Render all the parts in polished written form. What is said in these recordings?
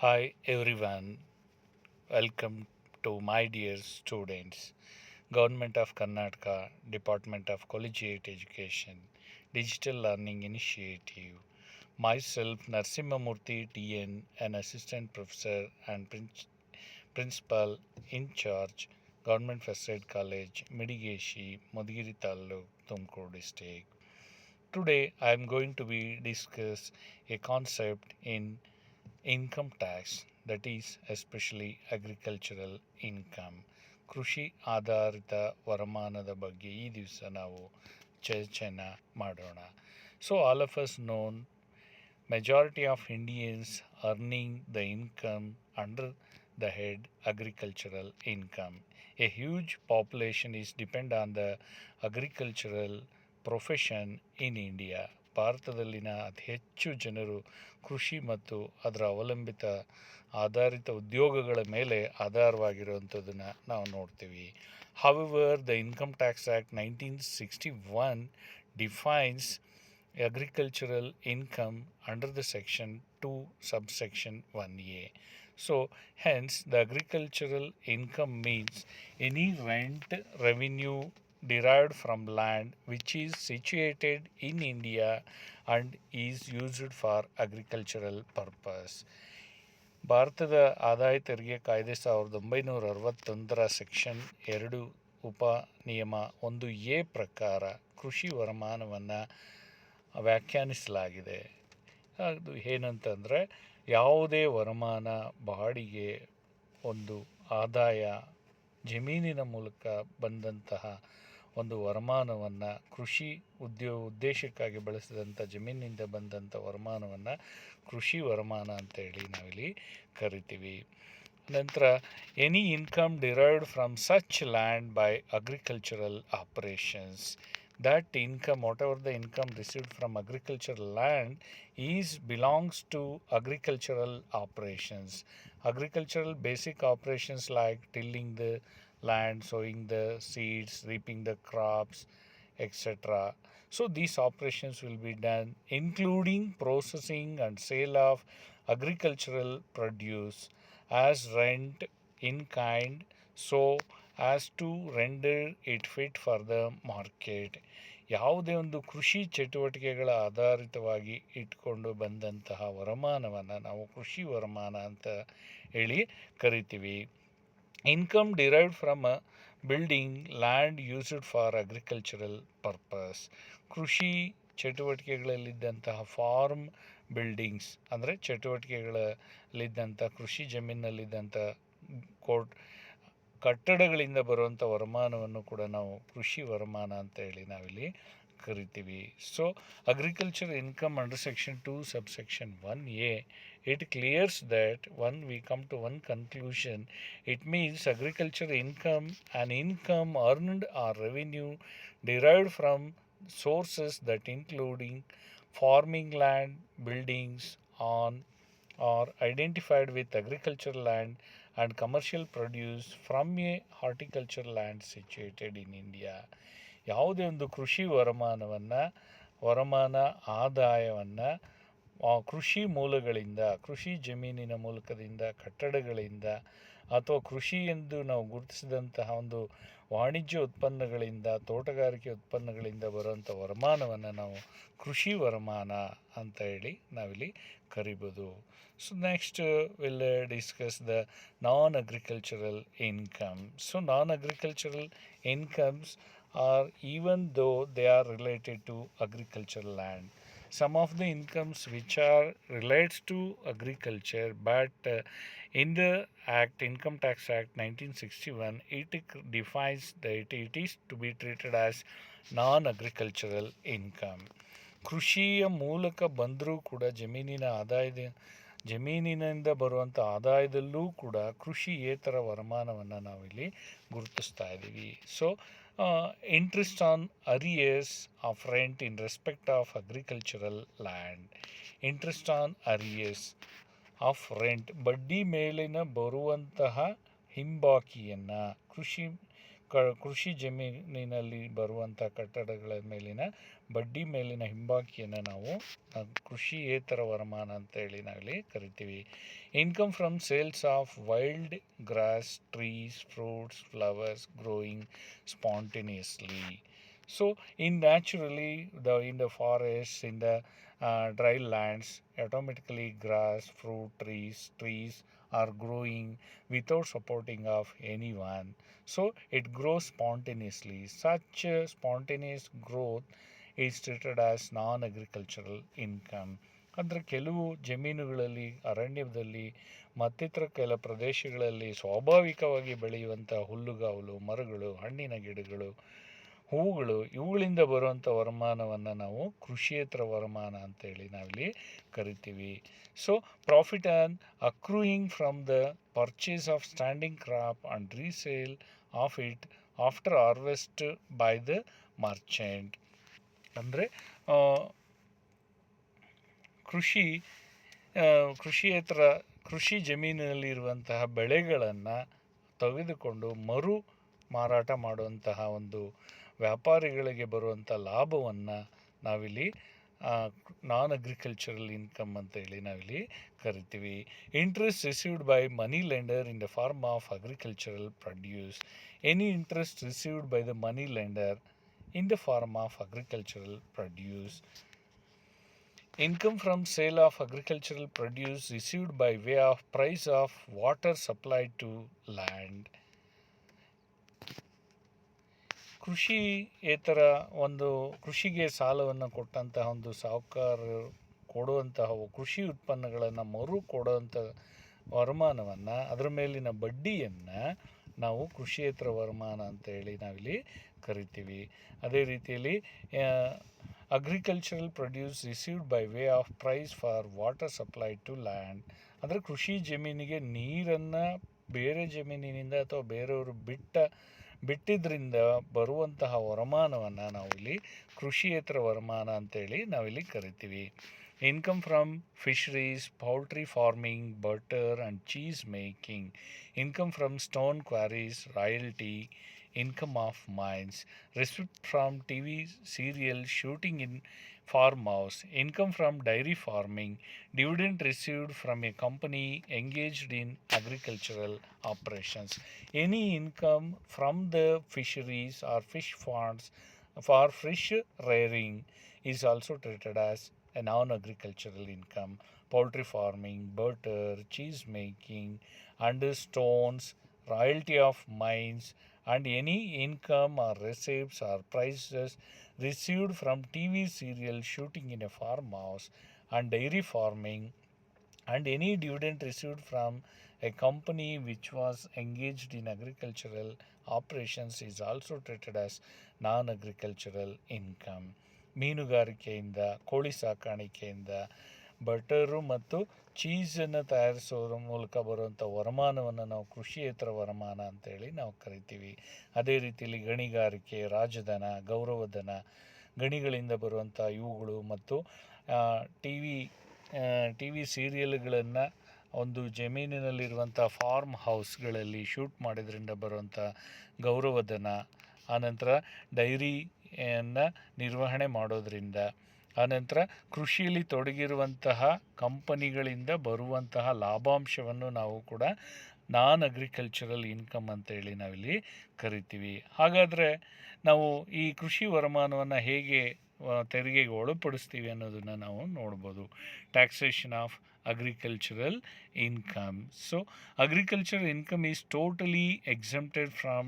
Hi everyone, welcome to my dear students. Government of Karnataka, Department of Collegiate Education, Digital Learning Initiative. Myself, Narsimhamurthy TN, an assistant professor and principal in charge, Government First Aid College, Medigeshi, Madhugiri Taluk, Tumkur district. Today I am going to be discuss a concept in income tax, that is especially agricultural income. ಕೃಷಿ ಆಧಾರಿತ ವರಮಾನದ ಬಗ್ಗೆ ಈ ದಿವಸ ನಾವು ಚರ್ಚೆನ ಮಾಡೋಣ. So all of us know majority of Indians earning the income under the head agricultural income. A huge population is depend on the agricultural profession in India. ಭಾರತದಲ್ಲಿನ ಅತಿ ಹೆಚ್ಚು ಜನರು ಕೃಷಿ ಮತ್ತು ಅದರ ಅವಲಂಬಿತ ಆಧಾರಿತ ಉದ್ಯೋಗಗಳ ಮೇಲೆ ಆಧಾರವಾಗಿರುವಂಥದ್ದನ್ನು ನಾವು ನೋಡ್ತೀವಿ. However, the Income Tax Act 1961 defines agricultural income under the section 2 subsection 1a. So hence the agricultural income means any rent revenue derived from land which is situated in India and is used for agricultural purpose. ಭಾರತದ ಆದಾಯ ತೆರಿಗೆ ಕಾಯ್ದೆ 1961 section 2 ಉಪ ನಿಯಮ 1a ಪ್ರಕಾರ ಕೃಷಿ ವರಮಾನವನ್ನು ವ್ಯಾಖ್ಯಾನಿಸಲಾಗಿದೆ. ಅದು ಏನಂತಂದರೆ ಯಾವುದೇ ವರಮಾನ, ಬಾಡಿಗೆ, ಒಂದು ಆದಾಯ, ಜಮೀನಿನ ಮೂಲಕ ಬಂದಂತಹ ಒಂದು ವರಮಾನವನ್ನು, ಕೃಷಿ ಉದ್ದೇಶಕ್ಕಾಗಿ ಬಳಸಿದಂಥ ಜಮೀನಿನಿಂದ ಬಂದಂಥ ವರಮಾನವನ್ನು ಕೃಷಿ ವರಮಾನ ಅಂತೇಳಿ ನಾವಿಲ್ಲಿ ಕರಿತೀವಿ. ನಂತರ any income derived from such land by agricultural operations. That income, whatever the income received from agricultural land, belongs to agricultural operations. Agricultural basic operations like tilling the land, sowing the seeds, reaping the crops, etc. So these operations will be done, including processing and sale of agricultural produce as rent in kind, so as to render it fit for the market. ಯಾವುದೇ ಒಂದು ಕೃಷಿ ಚಟುವಟಿಕೆಗಳ ಆಧಾರಿತವಾಗಿ ಇಟ್ಕೊಂಡು ಬಂದಂತಹ ವರಮಾನವನ್ನು ನಾವು ಕೃಷಿ ವರಮಾನ ಅಂತ ಹೇಳಿ ಕರಿತೀವಿ. Income derived from building land used for agricultural purpose. ಕೃಷಿ ಚಟುವಟಿಕೆಗಳಲ್ಲಿದ್ದಂತಹ ಫಾರ್ಮ್ ಬಿಲ್ಡಿಂಗ್ಸ್ ಅಂದರೆ ಚಟುವಟಿಕೆಗಳಲ್ಲಿದ್ದಂಥ ಕೃಷಿ ಜಮೀನಲ್ಲಿದ್ದಂಥ ಕಟ್ಟಡಗಳಿಂದ ಬರುವಂಥ ವರಮಾನವನ್ನು ಕೂಡ ನಾವು ಕೃಷಿ ವರಮಾನ ಅಂತ ಹೇಳಿ ನಾವಿಲ್ಲಿ ಕರಿತೀವಿ. So agriculture income under section 2 subsection 1a, it clears that when we come to one conclusion, it means agriculture income, an income earned or revenue derived from sources that including farming land, buildings on or identified with agricultural land and commercial produce from a horticultural land situated in India. ಯಾವುದೇ ಒಂದು ಕೃಷಿ ವರಮಾನ ಆದಾಯವನ್ನು ಕೃಷಿ ಮೂಲಗಳಿಂದ, ಕೃಷಿ ಜಮೀನಿನ ಮೂಲಕದಿಂದ, ಕಟ್ಟಡಗಳಿಂದ ಅಥವಾ ಕೃಷಿ ಎಂದು ನಾವು ಗುರುತಿಸಿದಂತಹ ಒಂದು ವಾಣಿಜ್ಯ ಉತ್ಪನ್ನಗಳಿಂದ, ತೋಟಗಾರಿಕೆ ಉತ್ಪನ್ನಗಳಿಂದ ಬರುವಂಥ ವರಮಾನವನ್ನು ನಾವು ಕೃಷಿ ವರಮಾನ ಅಂತ ಹೇಳಿ ನಾವಿಲ್ಲಿ ಕರಿಬೋದು. So next we'll discuss the non-agricultural income. So non-agricultural incomes are, even though they are related to agricultural land, some of the incomes which are relates to agriculture, but in the Income Tax Act 1961, it defines that it is to be treated as non-agricultural income. ಕೃಷಿಯ ಮೂಲಕ ಬಂದರೂ ಕೂಡ ಜಮೀನಿನಿಂದ ಬರುವಂಥ ಆದಾಯದಲ್ಲೂ ಕೂಡ ಕೃಷಿಯೇತರ ವರಮಾನವನ್ನು ನಾವಿಲ್ಲಿ ಗುರುತಿಸ್ತಾ ಇದ್ದೀವಿ. So interest on arrears of rent in respect of agricultural land. Interest on arrears of rent, ಬಡ್ಡಿ ಮೇಲಿನ ಬರುವಂತಹ ಹಿಂಬಾಕಿಯನ್ನು ಕೃಷಿ ಜಮೀನಿನಲ್ಲಿ ಬರುವಂಥ ಕಟ್ಟಡಗಳ ಮೇಲಿನ ಬಡ್ಡಿ ಮೇಲಿನ ಹಿಂಬಾಕಿಯನ್ನು ನಾವು ಕೃಷಿಯೇತರ ವರಮಾನ ಅಂತೇಳಿ ನಾವಿಲ್ಲಿ ಕರಿತೀವಿ. Income from sales of wild grass, trees, fruits, flowers growing spontaneously. So in naturally in the forests, in the dry lands, automatically grass, fruit trees are growing without supporting of anyone. So it grows spontaneously. Such spontaneous growth is treated as non-agricultural income. ಅಂದರೆ ಕೆಲವು ಜಮೀನುಗಳಲ್ಲಿ, ಅರಣ್ಯದಲ್ಲಿ ಮತ್ತಿತರ ಕೆಲ ಪ್ರದೇಶಗಳಲ್ಲಿ ಸ್ವಾಭಾವಿಕವಾಗಿ ಬೆಳೆಯುವಂಥ ಹುಲ್ಲುಗಾವಲು, ಮರಗಳು, ಹಣ್ಣಿನ ಗಿಡಗಳು, ಹೂವುಗಳು, ಇವುಗಳಿಂದ ಬರುವಂಥ ವರಮಾನವನ್ನು ನಾವು ಕೃಷಿಯೇತರ ವರಮಾನ ಅಂತೇಳಿ ನಾವಿಲ್ಲಿ ಕರಿತೀವಿ. So profit on accruing from the purchase of standing crop and resale of it after harvest by the merchant. ಅಂದರೆ ಕೃಷಿ ಜಮೀನಿನಲ್ಲಿರುವಂತಹ ಬೆಳೆಗಳನ್ನು ತೆಗೆದುಕೊಂಡು ಮರು ಮಾರಾಟ ಮಾಡುವಂತಹ ಒಂದು ವ್ಯಾಪಾರಿಗಳಿಗೆ ಬರುವಂಥ ಲಾಭವನ್ನು ನಾವಿಲ್ಲಿ ನಾನ್ ಅಗ್ರಿಕಲ್ಚರಲ್ ಇನ್ಕಮ್ ಅಂತೇಳಿ ನಾವಿಲ್ಲಿ ಕರಿತೀವಿ. Interest received by money lender in the form of agricultural produce. Any interest received by the money lender in the form of agricultural produce. Income from sale of agricultural produce received by way of price of water supplied to land. ಕೃಷಿಯೇತರ ಒಂದು ಕೃಷಿಗೆ ಸಾಲವನ್ನು ಕೊಟ್ಟಂತಹ ಒಂದು ಸಾಹುಕಾರರು ಕೊಡುವಂತಹ ಕೃಷಿ ಉತ್ಪನ್ನಗಳನ್ನು ಮರು ಕೊಡುವಂಥ ವರಮಾನವನ್ನು, ಅದರ ಮೇಲಿನ ಬಡ್ಡಿಯನ್ನು ನಾವು ಕೃಷಿಯೇತರ ವರಮಾನ ಅಂತೇಳಿ ನಾವಿಲ್ಲಿ ಕರಿತೀವಿ. ಅದೇ ರೀತಿಯಲ್ಲಿ agricultural produce received by way of price for water supply to land. ಅಂದರೆ ಕೃಷಿ ಜಮೀನಿಗೆ ನೀರನ್ನು ಬೇರೆ ಜಮೀನಿನಿಂದ ಅಥವಾ ಬೇರೆಯವರು ಬಿಟ್ಟಿದ್ದರಿಂದ ಬರುವಂತಹ ವರಮಾನವನ್ನು ನಾವಿಲ್ಲಿ ಕೃಷಿಯೇತರ ವರಮಾನ ಅಂತೇಳಿ ನಾವಿಲ್ಲಿ ಕರಿತೀವಿ. Income from fisheries, poultry farming, butter and cheese making. Income from stone queries, royalty. Income of mines, receipt from TV serial shooting in farmhouse. Income from dairy farming, dividend received from a company engaged in agricultural operations. Any income from the fisheries or fish farms for fish rearing is also treated as a non-agricultural income. Poultry farming, butter, cheese making, and stones, royalty of mines, and any income or receipts or prices received from TV serial shooting in a farmhouse and dairy farming, and any dividend received from a company which was engaged in agricultural operations is also treated as non-agricultural income. ಮೀನುಗಾರಿಕೆಯಿಂದ, ಕೋಳಿ ಸಾಕಾಣಿಕೆಯಿಂದ, butter ಮತ್ತು ಚೀಸನ್ನು ತಯಾರಿಸೋದ್ರ ಮೂಲಕ ಬರುವಂಥ ವರಮಾನವನ್ನು ನಾವು ಕೃಷಿಯೇತರ ವರಮಾನ ಅಂತೇಳಿ ನಾವು ಕರಿತೀವಿ. ಅದೇ ರೀತಿಯಲ್ಲಿ ಗಣಿಗಾರಿಕೆ, ರಾಜಧನ, ಗೌರವಧನ, ಗಣಿಗಳಿಂದ ಬರುವಂಥ ಇವುಗಳು ಮತ್ತು ಟಿ ವಿ ಸೀರಿಯಲ್ಗಳನ್ನು ಒಂದು ಜಮೀನಿನಲ್ಲಿರುವಂಥ ಫಾರ್ಮ್ ಹೌಸ್ಗಳಲ್ಲಿ ಶೂಟ್ ಮಾಡೋದ್ರಿಂದ ಬರುವಂಥ ಗೌರವಧನ, ಆನಂತರ ಡೈರಿಯನ್ನು ನಿರ್ವಹಣೆ ಮಾಡೋದರಿಂದ, ಆನಂತರ ಕೃಷಿಯಲ್ಲಿ ತೊಡಗಿರುವಂತಹ ಕಂಪನಿಗಳಿಂದ ಬರುವಂತಹ ಲಾಭಾಂಶವನ್ನು ನಾವು ಕೂಡ ನಾನ್ ಅಗ್ರಿಕಲ್ಚರಲ್ ಇನ್ಕಮ್ ಅಂತೇಳಿ ನಾವಿಲ್ಲಿ ಕರಿತೀವಿ. ಹಾಗಾದರೆ ನಾವು ಈ ಕೃಷಿ ವರಮಾನವನ್ನು ಹೇಗೆ ತೆರಿಗೆಗೆ ಒಳಪಡಿಸ್ತೀವಿ ಅನ್ನೋದನ್ನು ನಾವು ನೋಡ್ಬೋದು. Taxation of agricultural income. So agricultural income is totally exempted from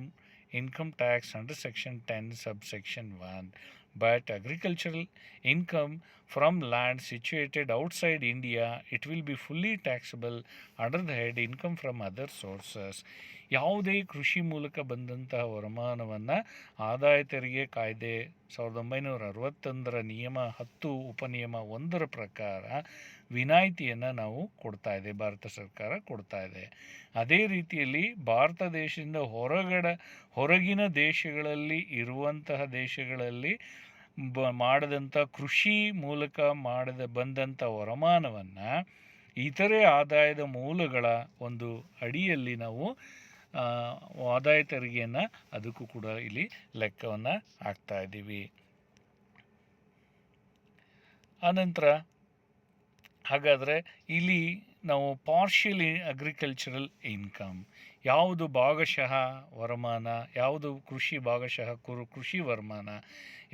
income tax under section 10 subsection 1, but agricultural income from land situated outside India, it will be fully taxable under the head income from other sources. ಯಾವುದೇ ಕೃಷಿ ಮೂಲಕ ಬಂದಂತಹ ವರಮಾನವನ್ನು ಆದಾಯ ತೆರಿಗೆ ಕಾಯ್ದೆ 1961 ನಿಯಮ 10 ಉಪನಿಯಮ 1 ಪ್ರಕಾರ ವಿನಾಯಿತಿಯನ್ನು ನಾವು ಕೊಡ್ತಾ ಇದೆ, ಭಾರತ ಸರ್ಕಾರ ಕೊಡ್ತಾ ಇದೆ. ಅದೇ ರೀತಿಯಲ್ಲಿ ಭಾರತ ದೇಶದಿಂದ ಹೊರಗಿನ ದೇಶಗಳಲ್ಲಿ ಇರುವಂತಹ ದೇಶಗಳಲ್ಲಿ ಮಾಡಿದಂಥ ಕೃಷಿ ಮೂಲಕ ಬಂದಂಥ ವರಮಾನವನ್ನು ಇತರೆ ಆದಾಯದ ಮೂಲಗಳ ಒಂದು ಅಡಿಯಲ್ಲಿ ನಾವು ಆದಾಯ ತೆರಿಗೆಯನ್ನು ಅದಕ್ಕೂ ಕೂಡ ಇಲ್ಲಿ ಲೆಕ್ಕವನ್ನು ಹಾಕ್ತಾ ಇದ್ದೀವಿ. ಆನಂತರ ಹಾಗಾದರೆ ಇಲ್ಲಿ ನಾವು ಪಾರ್ಷಿಯಲ್ ಅಗ್ರಿಕಲ್ಚರಲ್ ಇನ್ಕಮ್, ಯಾವುದು ಭಾಗಶಃ ವರಮಾನ, ಯಾವುದು ಕೃಷಿ ಭಾಗಶಃ ಕೃಷಿ ವರಮಾನ,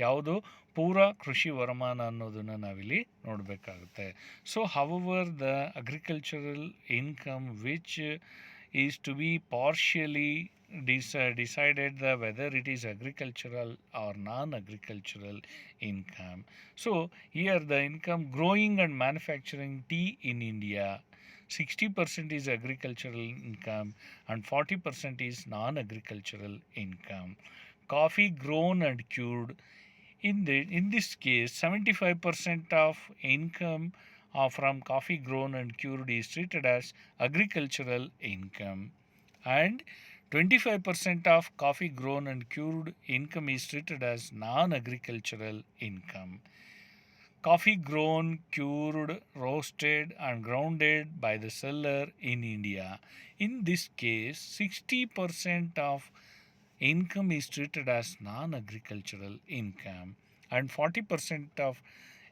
ಯಾವುದು ಪೂರ ಕೃಷಿ ವರಮಾನ ಅನ್ನೋದನ್ನು ನಾವಿಲ್ಲಿ ನೋಡಬೇಕಾಗುತ್ತೆ. So however the agricultural income which is to be partially decided whether it is agricultural or non-agricultural income. So here the income growing and manufacturing tea in India, 60% is agricultural income and 40% is non-agricultural income. Coffee grown and cured, in this case 75% of income from coffee grown and cured is treated as agricultural income, and 25% of coffee grown and cured income is treated as non-agricultural income. Coffee grown, cured, roasted and grounded by the seller in India, in this case 60% of income is treated as non-agricultural income, and 40% of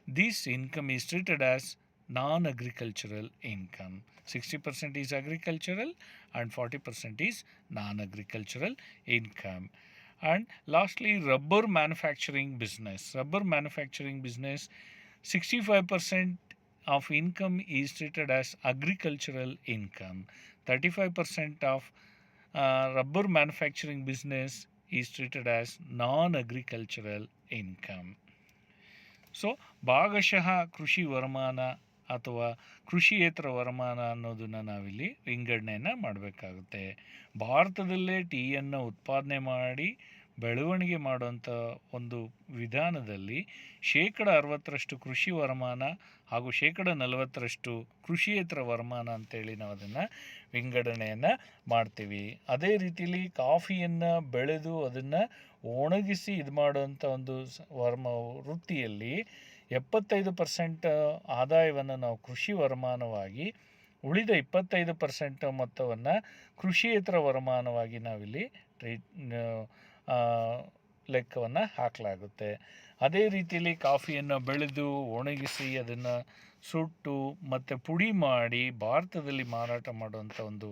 this income is treated as non-agricultural income. 60% is agricultural and 40% is non-agricultural income. And lastly, rubber manufacturing business. Rubber manufacturing business, 65% of income is treated as agricultural income. 35% of rubber manufacturing business is treated as non-agricultural income. So ಭಾಗಶಃ ಕೃಷಿ ವರಮಾನ ಅಥವಾ ಕೃಷಿಯೇತರ ವರಮಾನ ಅನ್ನೋದನ್ನು ನಾವಿಲ್ಲಿ ವಿಂಗಡಣೆಯನ್ನು ಮಾಡಬೇಕಾಗುತ್ತೆ. ಭಾರತದಲ್ಲೇ ಟೀಯನ್ನು ಉತ್ಪಾದನೆ ಮಾಡಿ ಬೆಳವಣಿಗೆ ಮಾಡುವಂಥ ಒಂದು ವಿಧಾನದಲ್ಲಿ 60% ಕೃಷಿ ವರಮಾನ ಹಾಗೂ 40% ಕೃಷಿಯೇತರ ವರಮಾನ ಅಂತೇಳಿ ನಾವು ಅದನ್ನು ವಿಂಗಡಣೆಯನ್ನು ಮಾಡ್ತೀವಿ. ಅದೇ ರೀತಿಯಲ್ಲಿ ಕಾಫಿಯನ್ನು ಬೆಳೆದು ಅದನ್ನು ಒಣಗಿಸಿ ಇದು ಮಾಡುವಂಥ ಒಂದು ವೃತ್ತಿಯಲ್ಲಿ 75% ಆದಾಯವನ್ನು ನಾವು ಕೃಷಿ ವರಮಾನವಾಗಿ, ಉಳಿದ 25% ಮೊತ್ತವನ್ನು ಕೃಷಿಯೇತರ ವರಮಾನವಾಗಿ ನಾವಿಲ್ಲಿ ಲೆಕ್ಕವನ್ನು ಹಾಕಲಾಗುತ್ತೆ. ಅದೇ ರೀತಿಯಲ್ಲಿ ಕಾಫಿಯನ್ನು ಬೆಳೆದು ಒಣಗಿಸಿ ಅದನ್ನು ಸುಟ್ಟು ಮತ್ತು ಪುಡಿ ಮಾಡಿ ಭಾರತದಲ್ಲಿ ಮಾರಾಟ ಮಾಡುವಂಥ ಒಂದು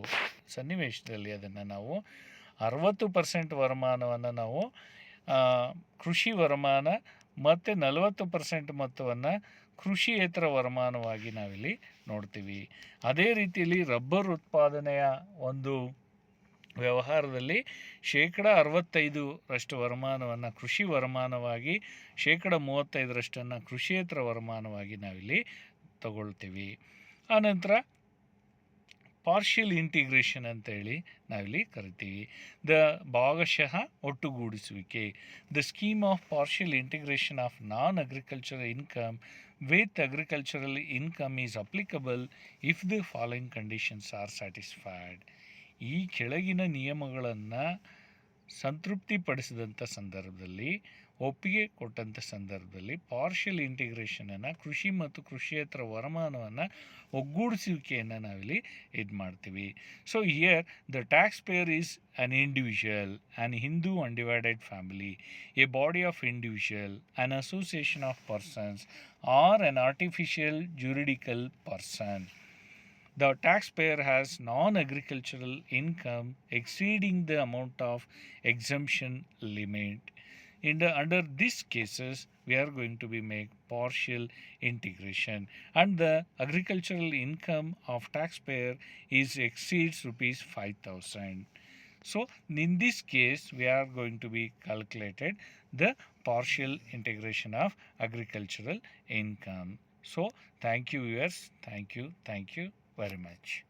ಸನ್ನಿವೇಶದಲ್ಲಿ ಅದನ್ನು ನಾವು 60% ವರಮಾನವನ್ನು ನಾವು ಕೃಷಿ ವರಮಾನ ಮತ್ತು 40% ಮೊತ್ತವನ್ನು ಕೃಷಿಯೇತರ ವರಮಾನವಾಗಿ ನಾವಿಲ್ಲಿ ನೋಡ್ತೀವಿ. ಅದೇ ರೀತಿಯಲ್ಲಿ ರಬ್ಬರ್ ಉತ್ಪಾದನೆಯ ಒಂದು ವ್ಯವಹಾರದಲ್ಲಿ 65% ವರಮಾನವನ್ನು ಕೃಷಿ ವರಮಾನವಾಗಿ, 35% ಕೃಷಿಯೇತರ ವರಮಾನವಾಗಿ ನಾವಿಲ್ಲಿ ತಗೊಳ್ತೀವಿ. ಆನಂತರ ಪಾರ್ಷಿಯಲ್ ಇಂಟಿಗ್ರೇಷನ್ ಅಂತೇಳಿ ನಾವಿಲ್ಲಿ ಕರಿತೀವಿ. ದ ಭಾಗಶಃ ಒಟ್ಟುಗೂಡಿಸುವಿಕೆ, the scheme of partial integration of non agricultural income with agricultural income is applicable if the following conditions are satisfied. ಈ ಕೆಳಗಿನ ನಿಯಮಗಳನ್ನು ಸಂತೃಪ್ತಿಪಡಿಸಿದಂಥ ಸಂದರ್ಭದಲ್ಲಿ, ಒಪ್ಪಿಗೆ ಕೊಟ್ಟಂಥ ಸಂದರ್ಭದಲ್ಲಿ ಪಾರ್ಷಿಯಲ್ ಇಂಟಿಗ್ರೇಷನನ್ನು, ಕೃಷಿ ಮತ್ತು ಕೃಷಿಯೇತರ ವರಮಾನವನ್ನು ಒಗ್ಗೂಡಿಸುವಿಕೆಯನ್ನು ನಾವಿಲ್ಲಿ ಇದು ಮಾಡ್ತೀವಿ. So here the tax pair is an individual, an Hindu undivided family, a body of individual, an association of persons, or an artificial juridical person. The taxpayer has non-agricultural income exceeding the amount of exemption limit. Under these cases, we are going to be make partial integration, and the agricultural income of taxpayer is exceeds rupees 5,000. So in this case, we are going to be calculated the partial integration of agricultural income. So thank you viewers, thank you very much.